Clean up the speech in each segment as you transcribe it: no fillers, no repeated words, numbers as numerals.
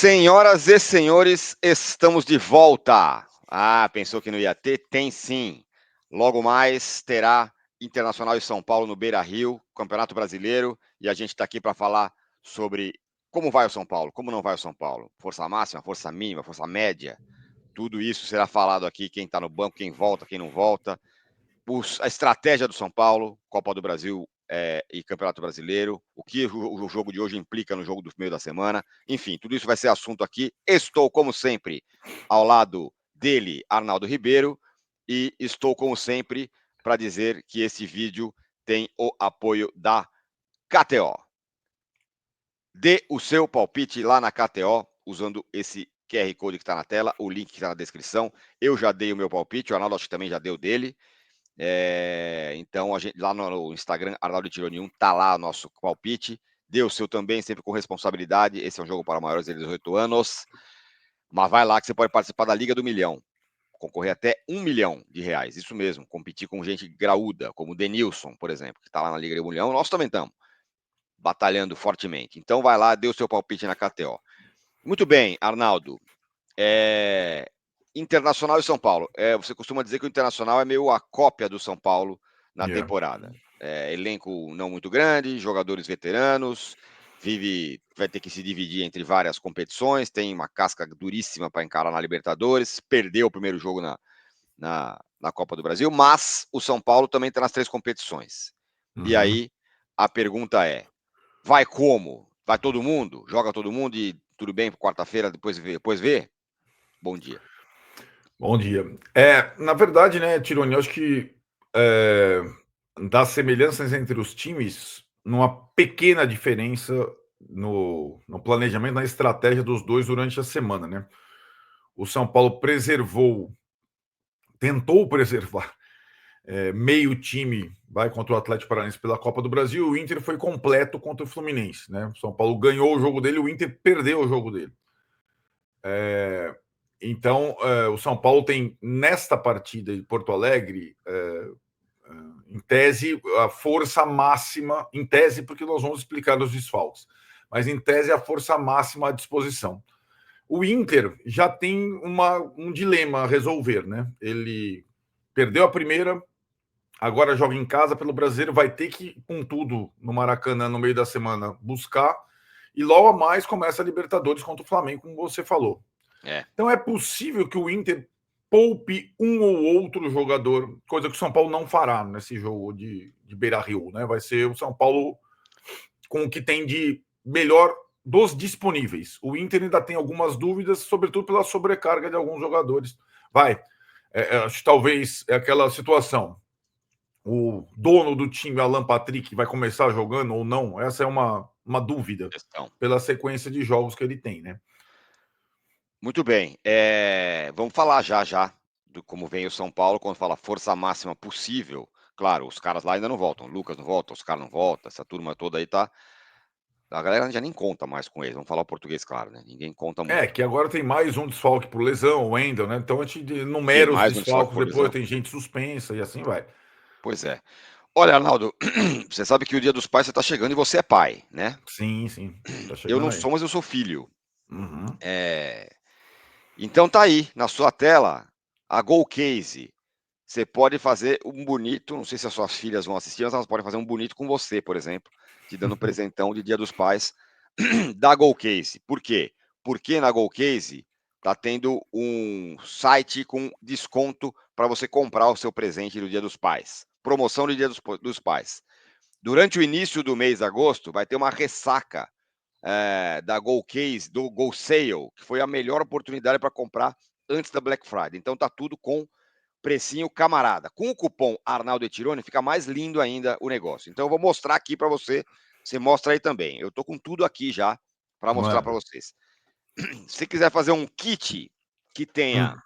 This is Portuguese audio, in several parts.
Senhoras e senhores, estamos de volta. Pensou que não ia ter? Tem sim. Logo mais terá Internacional e São Paulo no Beira-Rio, Campeonato Brasileiro, e a gente está aqui para falar sobre como vai o São Paulo, como não vai o São Paulo. Força máxima, força mínima, força média. Tudo isso será falado aqui, quem está no banco, quem volta, quem não volta. A estratégia do São Paulo, Copa do Brasil e Campeonato Brasileiro, o que o jogo de hoje implica no jogo do meio da semana, enfim, tudo isso vai ser assunto aqui. Estou, como sempre, ao lado dele, Arnaldo Ribeiro, e estou, como sempre, para dizer que esse vídeo tem o apoio da KTO. Dê o seu palpite lá na KTO, usando esse QR Code que está na tela, o link que está na descrição. Eu já dei o meu palpite, o Arnaldo acho que também já deu dele. Então, a gente, lá no Instagram, Arnaldo Tironi 1, tá lá o nosso palpite. Dê o seu também, sempre com responsabilidade. Esse é um jogo para maiores de 18 anos. Mas vai lá que você pode participar da Liga do Milhão. Concorrer até R$1 milhão. Isso mesmo. Competir com gente graúda, como o Denilson, por exemplo, que está lá na Liga do Milhão. Nós também estamos batalhando fortemente. Então, vai lá, dê o seu palpite na KTO. Muito bem, Arnaldo. Internacional e São Paulo. Você costuma dizer que o Internacional é meio a cópia do São Paulo na temporada. Elenco não muito grande, jogadores veteranos, vai ter que se dividir entre várias competições, tem uma casca duríssima para encarar na Libertadores, perdeu o primeiro jogo na Copa do Brasil, mas o São Paulo também está nas 3 competições. E aí, a pergunta é, vai como? Vai todo mundo? Joga todo mundo e tudo bem, quarta-feira, depois vê? Bom dia. Bom dia. Na verdade, né, Tironi, eu acho que das semelhanças entre os times, numa pequena diferença no planejamento, na estratégia dos dois durante a semana, né? O São Paulo tentou preservar meio time, vai contra o Atlético Paranaense pela Copa do Brasil, o Inter foi completo contra o Fluminense, né? O São Paulo ganhou o jogo dele, o Inter perdeu o jogo dele. Então, o São Paulo tem, nesta partida de Porto Alegre, em tese, a força máxima, em tese, porque nós vamos explicar os desfalques, mas em tese, a força máxima à disposição. O Inter já tem um dilema a resolver, né? Ele perdeu a primeira, agora joga em casa pelo Brasileiro, vai ter que, com tudo, no Maracanã, no meio da semana, buscar, e logo a mais começa a Libertadores contra o Flamengo, como você falou. Então é possível que o Inter poupe um ou outro jogador, coisa que o São Paulo não fará nesse jogo de Beira-Rio, né? Vai ser o São Paulo com o que tem de melhor dos disponíveis. O Inter ainda tem algumas dúvidas, sobretudo pela sobrecarga de alguns jogadores. Acho que talvez é aquela situação. O dono do time, Alan Patrick, vai começar jogando ou não? Essa é uma dúvida pela sequência de jogos que ele tem, né? Muito bem. Vamos falar já do como vem o São Paulo, quando fala força máxima possível. Claro, os caras lá ainda não voltam. O Lucas não volta, os caras não voltam, essa turma toda aí tá. A galera já nem conta mais com eles. Vamos falar o português, claro, né? Ninguém conta muito. Que agora tem mais um desfalque por lesão, o Wendel, né? Então a gente Tem enumera os mais um desfalque desfalques, por depois lesão. tem gente suspensa e assim vai. Pois é. Olha, Arnaldo, você sabe que o Dia dos Pais você tá chegando e você é pai, né? Sim. Tá Eu chegando não aí. sou, mas eu sou filho. Uhum. Então tá aí, na sua tela, a Golcase. Você pode fazer um bonito, não sei se as suas filhas vão assistir, mas elas podem fazer um bonito com você, por exemplo, te dando um presentão de Dia dos Pais da Golcase. Por quê? Porque na Golcase tá tendo um site com desconto para você comprar o seu presente do Dia dos Pais. Promoção do Dia dos Pais. Durante o início do mês de agosto, vai ter uma ressaca da Golcase, do Go Sale, que foi a melhor oportunidade para comprar antes da Black Friday. Então tá tudo com precinho camarada. Com o cupom Arnaldo Tironi fica mais lindo ainda o negócio. Então eu vou mostrar aqui para você. Você mostra aí também. Eu tô com tudo aqui já para mostrar para vocês. Se quiser fazer um kit que tenha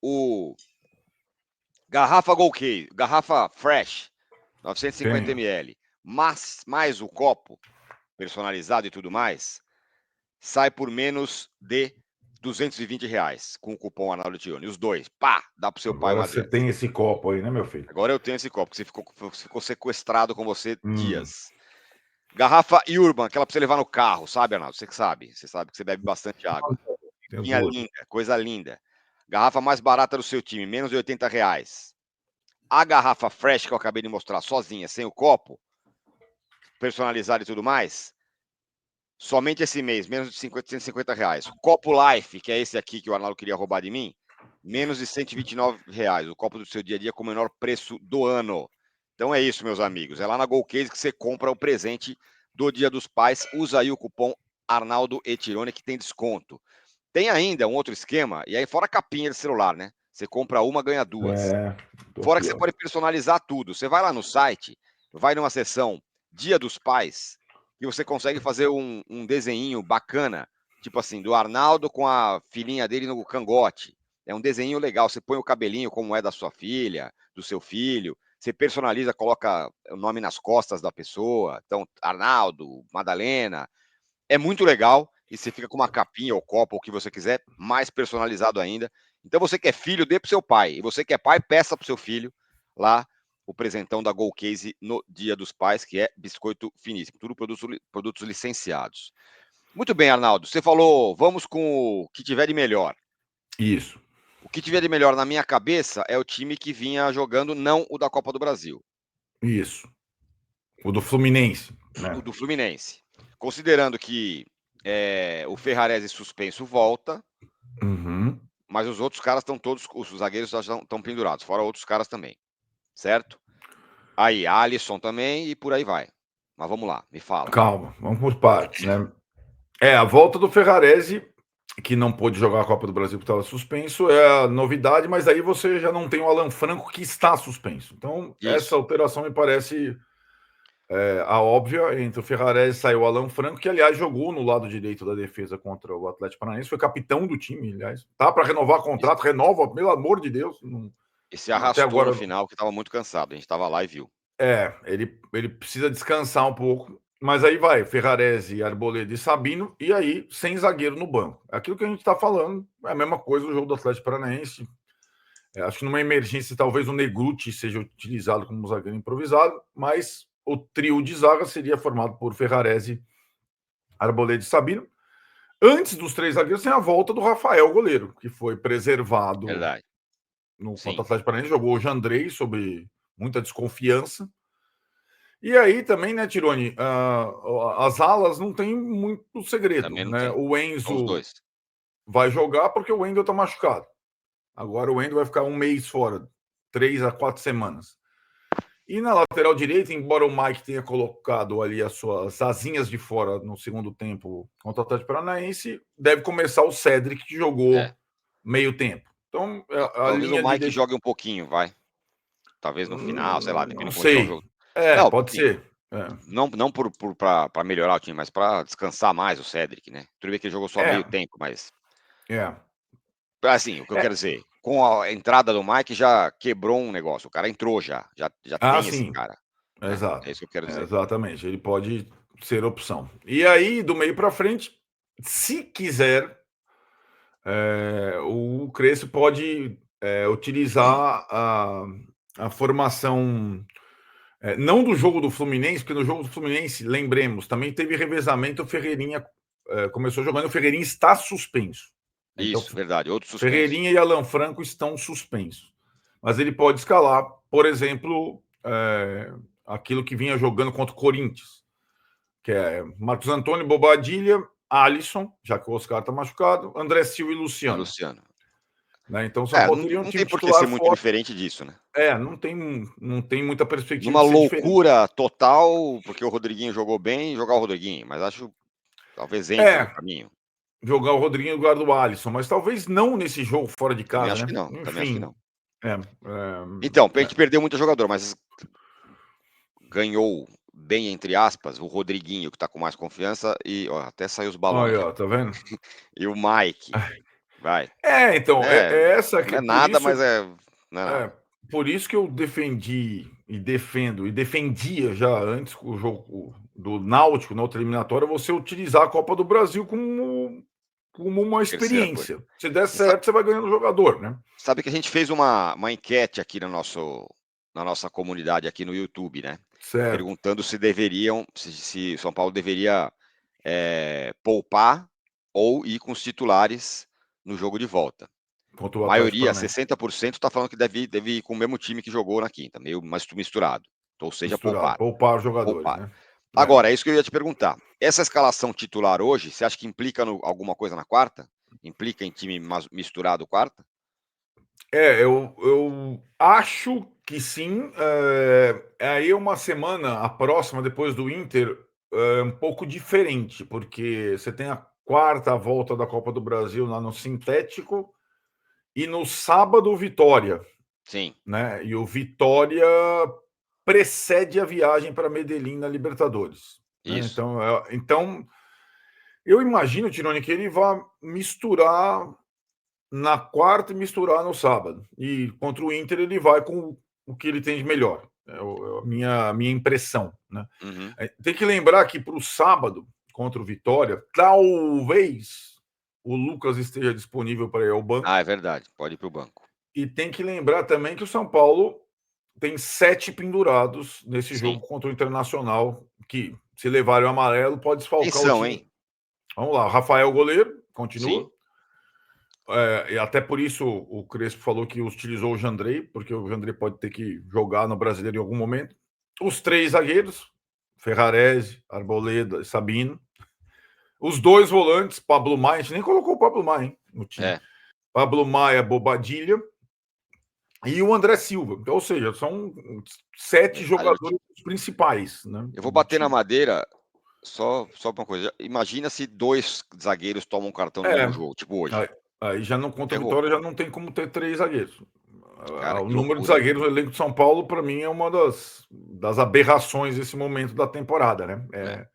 o garrafa Golcase, garrafa Fresh, 950 ml, mais o copo personalizado e tudo mais, sai por menos de R$220 com o cupom Arnaldo Tironi. Os dois, pá, dá pro seu pai Agora uma você dessas. tem esse copo aí, né, meu filho? Agora eu tenho esse copo, que você ficou sequestrado com você dias. Garrafa Urban, aquela pra você levar no carro, sabe, Arnaldo? Você que sabe. Você sabe que você bebe bastante água. Linha linda, coisa linda. Garrafa mais barata do seu time, menos de R$80. A garrafa Fresh que eu acabei de mostrar sozinha, sem o copo, personalizada e tudo mais, somente esse mês, menos de R$150. O copo Life, que é esse aqui que o Arnaldo queria roubar de mim, menos de R$129. O copo do seu dia a dia com o menor preço do ano. Então é isso, meus amigos. É lá na Golcase que você compra o presente do Dia dos Pais. Usa aí o cupom Arnaldo Etirone que tem desconto. Tem ainda um outro esquema, e aí fora a capinha de celular, né? Você compra uma, ganha duas. Fora que você pode personalizar tudo. Você vai lá no site, vai numa seção Dia dos Pais, e você consegue fazer um desenho bacana, tipo assim, do Arnaldo com a filhinha dele no cangote. É um desenho legal. Você põe o cabelinho como é da sua filha, do seu filho. Você personaliza, coloca o nome nas costas da pessoa. Então, Arnaldo, Madalena. É muito legal. E você fica com uma capinha ou copo, ou o que você quiser, mais personalizado ainda. Então, você que é filho, dê pro seu pai. E você que é pai, peça pro seu filho lá o presentão da Golcase no Dia dos Pais, que é biscoito finíssimo. Tudo produtos licenciados. Muito bem, Arnaldo. Você falou, vamos com o que tiver de melhor. Isso. O que tiver de melhor na minha cabeça é o time que vinha jogando, não o da Copa do Brasil. Isso. O do Fluminense, né? O do Fluminense. Considerando que o Ferrarese suspenso volta, mas os outros caras estão todos, os zagueiros já estão pendurados, fora outros caras também, certo? Aí, Alisson também e por aí vai. Mas vamos lá, me fala. Calma, vamos por partes, né? A volta do Ferrarese, que não pôde jogar a Copa do Brasil porque estava suspenso, é a novidade, mas aí você já não tem o Alan Franco que está suspenso. Então, essa alteração me parece a óbvia. Entre o Ferrarese saiu o Alan Franco, que, aliás, jogou no lado direito da defesa contra o Atlético Paranaense, foi capitão do time, aliás. Tá para renovar contrato, renova, pelo amor de Deus. Não, e se arrastou até agora no final, que estava muito cansado. A gente estava lá e viu. Ele precisa descansar um pouco. Mas aí vai, Ferrarese, Arboleda e Sabino, e aí sem zagueiro no banco. Aquilo que a gente está falando é a mesma coisa do jogo do Atlético Paranaense. Acho que numa emergência talvez o Negruti seja utilizado como zagueiro improvisado, mas o trio de zaga seria formado por Ferrarese, Arboleda e Sabino. Antes dos três zagueiros tem a volta do Rafael, goleiro, que foi preservado no contra o Atlético Paranaense, jogou o Jandrei sob muita desconfiança. E aí também, né, Tironi, as alas não tem muito segredo, né? O Enzo vai jogar porque o Wendel tá machucado. Agora o Wendel vai ficar um mês fora, 3 a 4 semanas. E na lateral direita, embora o Mike tenha colocado ali as suas asinhas de fora no segundo tempo contra o Atlético Paranaense, deve começar o Cédric, que jogou meio tempo. Então, talvez o Mike jogue um pouquinho, vai. Talvez no final, sei lá, dependendo de como estiver o jogo. Não, pode ser. Não para melhorar o time, mas para descansar mais o Cédric, né? Tudo bem que ele jogou só meio tempo, mas. Assim, o que eu quero dizer, com a entrada do Mike já quebrou um negócio. O cara entrou já tem esse cara. Exato. É isso que eu quero dizer. Exatamente. Ele pode ser opção. E aí, do meio para frente, se quiser, o Crespo pode utilizar a formação. Não do jogo do Fluminense, porque no jogo do Fluminense, lembremos, também teve revezamento. O Ferreirinha começou jogando, o Ferreirinha está suspenso. Isso, então, verdade, outro suspenso. Ferreirinha e Alan Franco estão suspensos. Mas ele pode escalar, por exemplo, aquilo que vinha jogando contra o Corinthians, que é Marcos Antônio, Bobadilha, Alisson, já que o Oscar está machucado, André Silva e Luciano. Né? Então só faltaria um time titular. Não tem por que ser muito diferente disso, né? Não tem muita perspectiva. Numa loucura total, porque o Rodriguinho jogou bem, jogar o Rodriguinho, mas acho talvez entre no caminho. Jogar o Rodriguinho no lugar do Alisson, mas talvez não nesse jogo fora de casa. Também acho que não. Enfim, também acho que não. Então, a gente perdeu muito jogador, mas ganhou bem, entre aspas, o Rodriguinho, que tá com mais confiança, e até saiu os balões. Olha, tá vendo? E o Mike. Vai. Então, essa que não é nada, isso, mas não é nada. Por isso que eu defendi e defendo, e defendia já antes o jogo do Náutico na outra eliminatória, você utilizar a Copa do Brasil como uma experiência. Se der certo, você vai ganhando jogador, né? Sabe que a gente fez uma enquete aqui no nosso na nossa comunidade aqui no YouTube, né? Certo. Perguntando se São Paulo deveria poupar ou ir com os titulares no jogo de volta. Contra A o Atlético maioria, Paranaense. 60%, está falando que deve ir com o mesmo time que jogou na quinta, meio mais misturado. Ou seja, Misturado. poupar. Poupar os jogadores, Poupar. né? Agora, é isso que eu ia te perguntar. Essa escalação titular hoje, você acha que implica alguma coisa na quarta? Implica em time misturado quarta? Eu acho que sim. Aí uma semana, a próxima, depois do Inter, é um pouco diferente, porque você tem a quarta volta da Copa do Brasil lá no Sintético e no sábado, Vitória, Sim. né? E o Vitória precede a viagem para Medellín na Libertadores. Né? Isso. Então, eu imagino, Tironi, que ele vai misturar na quarta e misturar no sábado. E contra o Inter ele vai com o que ele tem de melhor. É a minha impressão. Né? Uhum. Tem que lembrar que para o sábado, contra o Vitória, talvez o Lucas esteja disponível para ir ao banco. Ah, é verdade. Pode ir para o banco. E tem que lembrar também que o São Paulo tem 7 pendurados nesse Sim. jogo contra o Internacional, que se levarem o amarelo pode Quem desfalcar o são, time. hein? Vamos lá, Rafael goleiro, Sim. continua. E até por isso o Crespo falou que utilizou o Jandrei, porque o Jandrei pode ter que jogar no Brasileiro em algum momento. Os 3 zagueiros, Ferrarese, Arboleda e Sabino. Os 2 volantes, Pablo Maia, a gente nem colocou o Pablo Maia no time. Pablo Maia, Bobadilha e o André Silva. Então, ou seja, são 7 Detalhe, jogadores principais. Né, eu vou do bater na time. madeira só uma coisa. Imagina se 2 zagueiros tomam um cartão no É, mesmo jogo, tipo hoje. aí já não contra a Ferrou. Vitória, já não tem como ter 3 zagueiros. Cara, O que número de loucura, hein? zagueiros no elenco de São Paulo, para mim, é uma das aberrações desse momento da temporada, né?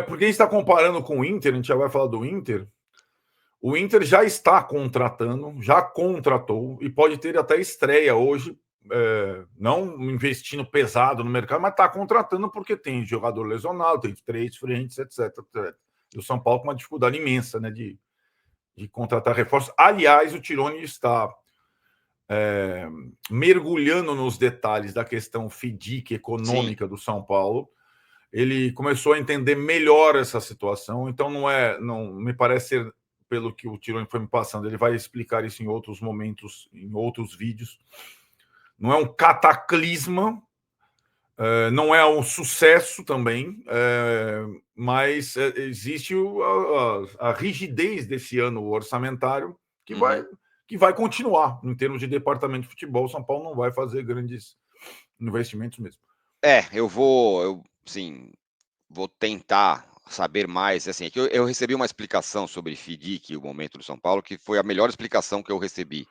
Porque a gente está comparando com o Inter, a gente já vai falar do Inter. O Inter já está contratando, já contratou e pode ter até estreia hoje, não investindo pesado no mercado, mas está contratando porque tem jogador lesionado, tem 3 frentes, etc, etc. E o São Paulo com uma dificuldade imensa, né, de contratar reforços. Aliás, o Tironi está mergulhando nos detalhes da questão FDIC Sim. econômica do São Paulo. Ele começou a entender melhor essa situação, então não me parece ser, pelo que o Tironi foi me passando, ele vai explicar isso em outros momentos, em outros vídeos. Não é um cataclisma, não é um sucesso também, mas existe a rigidez desse ano orçamentário que vai continuar em termos de departamento de futebol. São Paulo não vai fazer grandes investimentos mesmo. Sim, vou tentar saber mais. Assim, é que eu recebi uma explicação sobre FDIC, o momento do São Paulo, que foi a melhor explicação que eu recebi,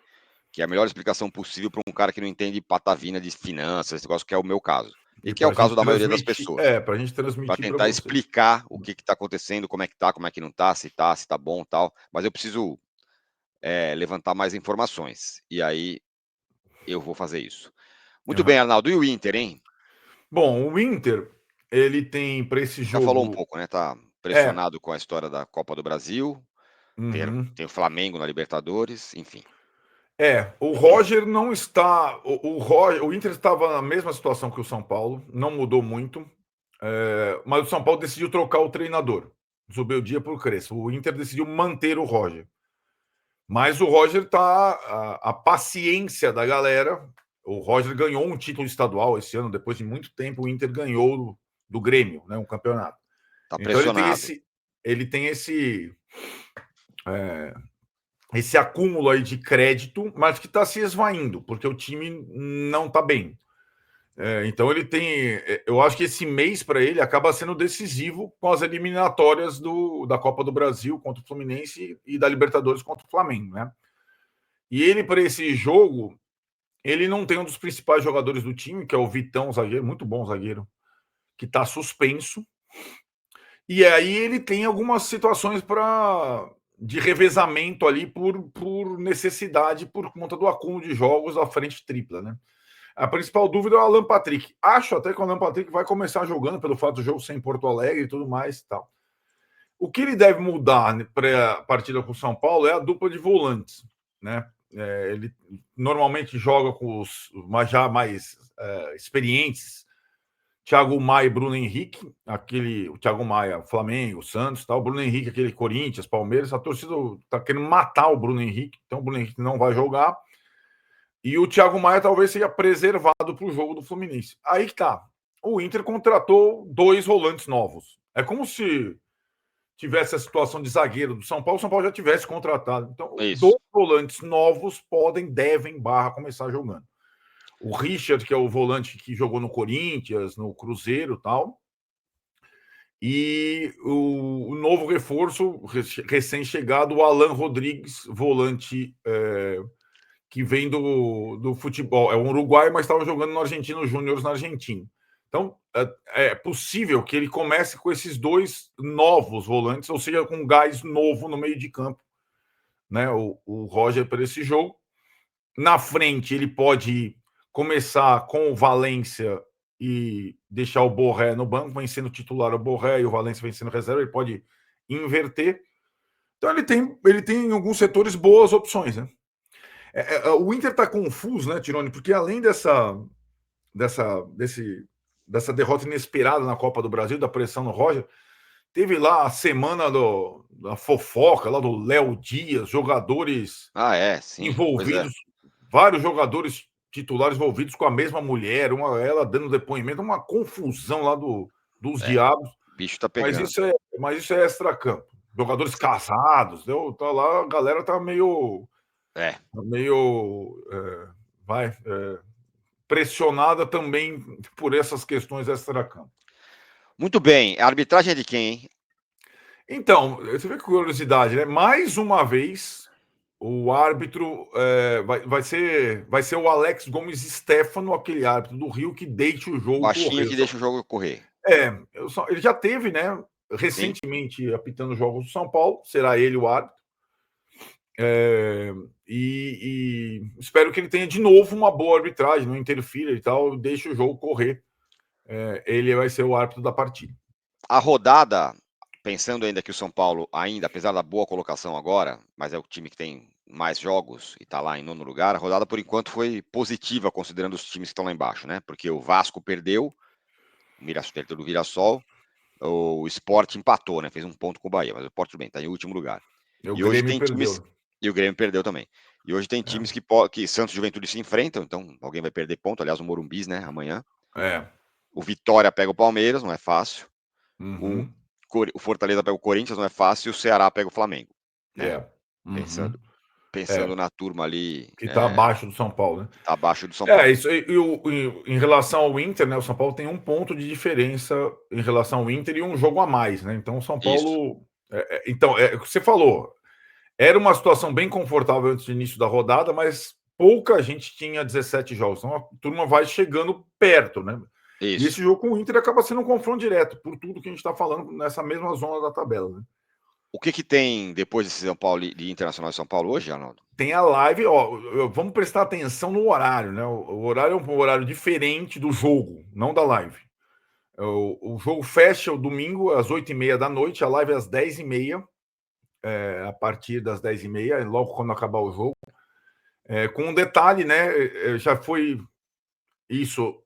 que é a melhor explicação possível para um cara que não entende patavina de finanças, esse negócio que é o meu caso. E E que é para a o caso gente da maioria das transmitir, pessoas. para a gente Para transmitir para tentar você. explicar o que está acontecendo, como é que tá, como é que não tá, se tá bom tal. Mas eu preciso levantar mais informações. E aí eu vou fazer isso. Muito bem, Uhum. Arnaldo. E o Inter, hein? Bom, o Inter, ele tem para esse Já falou um jogo. pouco, né? Tá É. pressionado com a história da Copa do Brasil. Uhum. Tem o Flamengo na Libertadores, enfim. O Roger não está. O Inter estava na mesma situação que o São Paulo, não mudou muito, mas o São Paulo decidiu trocar o treinador. Zubeldia por Crespo. O Inter decidiu manter o Roger. Mas o Roger está. A paciência da galera. O Roger ganhou um título estadual esse ano, depois de muito tempo, o Inter ganhou do Grêmio, né, um campeonato. Tá Então pressionado. ele tem esse acúmulo aí de crédito, mas que está se esvaindo, porque o time não está bem. Então ele tem. Eu acho que esse mês para ele acaba sendo decisivo com as eliminatórias da Copa do Brasil contra o Fluminense e da Libertadores contra o Flamengo, né? E ele, para esse jogo, ele não tem um dos principais jogadores do time, que é o Vitão, zagueiro, muito bom zagueiro, que está suspenso. E aí ele tem algumas situações de revezamento ali por necessidade, por conta do acúmulo de jogos à frente tripla, né? A principal dúvida é o Alan Patrick. Acho até que o Alan Patrick vai começar jogando pelo fato do jogo ser em Porto Alegre e tudo mais e tal. O que ele deve mudar para a partida com o São Paulo é a dupla de volantes, né? Ele normalmente joga com os já mais experientes. Thiago Maia e Bruno Henrique, o Thiago Maia, Flamengo, Santos, tal, o Bruno Henrique, aquele Corinthians, Palmeiras, a torcida está querendo matar o Bruno Henrique, então o Bruno Henrique não vai jogar. E o Thiago Maia talvez seja preservado para o jogo do Fluminense. Aí que tá. O Inter contratou 2 volantes novos. É como se tivesse a situação de zagueiro do São Paulo, o São Paulo já tivesse contratado. Então, 2 volantes novos devem começar jogando. O Richard, que é o volante que jogou no Corinthians, no Cruzeiro e tal. E o novo reforço, recém-chegado, o Alan Rodrigues, volante que vem do futebol. É um uruguaio, mas estava jogando no Argentino Júnior na Argentina. Então, é possível que ele comece com esses 2 novos volantes, ou seja, com um gás novo no meio de campo. Né? O Roger para esse jogo. Na frente, ele pode começar com o Valência e deixar o Borré no banco, vem sendo titular o Borré e o Valência vem sendo reserva, ele pode inverter. Então ele tem em alguns setores boas opções, né? O Inter está confuso, né, Tironi? Porque além dessa derrota inesperada na Copa do Brasil, da pressão no Roger, teve lá a semana da fofoca, lá do Léo Dias, jogadores envolvidos, vários jogadores titulares envolvidos com a mesma mulher, ela dando depoimento, uma confusão lá dos diabos. O bicho tá pegando. Mas isso é extracampo. Jogadores casados, tá lá, a galera tá meio pressionada também por essas questões extracampo. Muito bem. A arbitragem é de quem, hein? Então, você vê que curiosidade, né? Mais uma vez, o árbitro vai ser o Alex Gomes Stefano, aquele árbitro do Rio que deixa o jogo correr. Que deixa o jogo correr. Ele já teve, né? Recentemente apitando jogos do São Paulo, será ele o árbitro. E espero que ele tenha de novo uma boa arbitragem, não interfira e tal, deixa o jogo correr. Ele vai ser o árbitro da partida. A rodada, pensando ainda que o São Paulo, apesar da boa colocação agora, mas é o time que tem mais jogos e está lá em 9º lugar, a rodada por enquanto foi positiva, considerando os times que estão lá embaixo, né? Porque o Vasco perdeu, o do Mirassol, o Sport empatou, né? Fez um ponto com o Bahia, mas o Sport tudo bem, está em último lugar. E hoje tem times... E o Grêmio perdeu também. E hoje tem times que Santos e Juventude se enfrentam, então alguém vai perder ponto. Aliás, o Morumbis, né? Amanhã. O Vitória pega o Palmeiras, não é fácil. Uhum. O Fortaleza pega o Corinthians, não é fácil. E o Ceará pega o Flamengo. Né? Pensando na turma ali. Que está abaixo do São Paulo, né? Está abaixo do São Paulo. Em relação ao Inter, né? O São Paulo tem 1 ponto de diferença em relação ao Inter e um jogo a mais, né? Então o São Paulo. Então, o que você falou. Era uma situação bem confortável antes do início da rodada, mas pouca gente tinha 17 jogos. Então a turma vai chegando perto, né? Isso. E esse jogo com o Inter acaba sendo um confronto direto, por tudo que a gente está falando nessa mesma zona da tabela, né? O que tem depois de São Paulo e Internacional de São Paulo hoje, Arnaldo? Tem a live, vamos prestar atenção no horário, né? O horário é um horário diferente do jogo, não da live. O jogo fecha o domingo às 8h30 da noite, a live às 10h30. A partir das 10h30, logo quando acabar o jogo. Com um detalhe, né? Já foi isso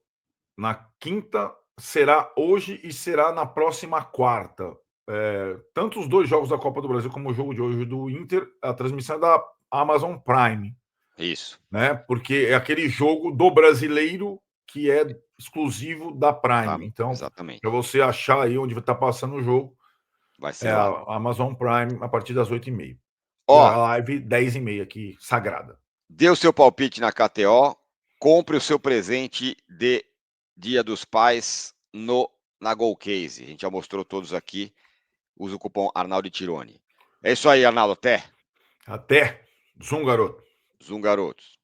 na quinta, será hoje e será na próxima quarta. Tanto os 2 jogos da Copa do Brasil como o jogo de hoje do Inter, a transmissão é da Amazon Prime. Isso. Né? Porque é aquele jogo do brasileiro que é exclusivo da Prime. Então, para você achar aí onde está passando o jogo, vai ser lá. A Amazon Prime a partir das 8h30. A live 10h30 aqui, sagrada. Dê o seu palpite na KTO, compre o seu presente de Dia dos Pais na Golcase. A gente já mostrou todos aqui. Usa o cupom Arnaldo Tironi. É isso aí, Arnaldo. Até. Até. Zoom, garoto. Zoom, garotos.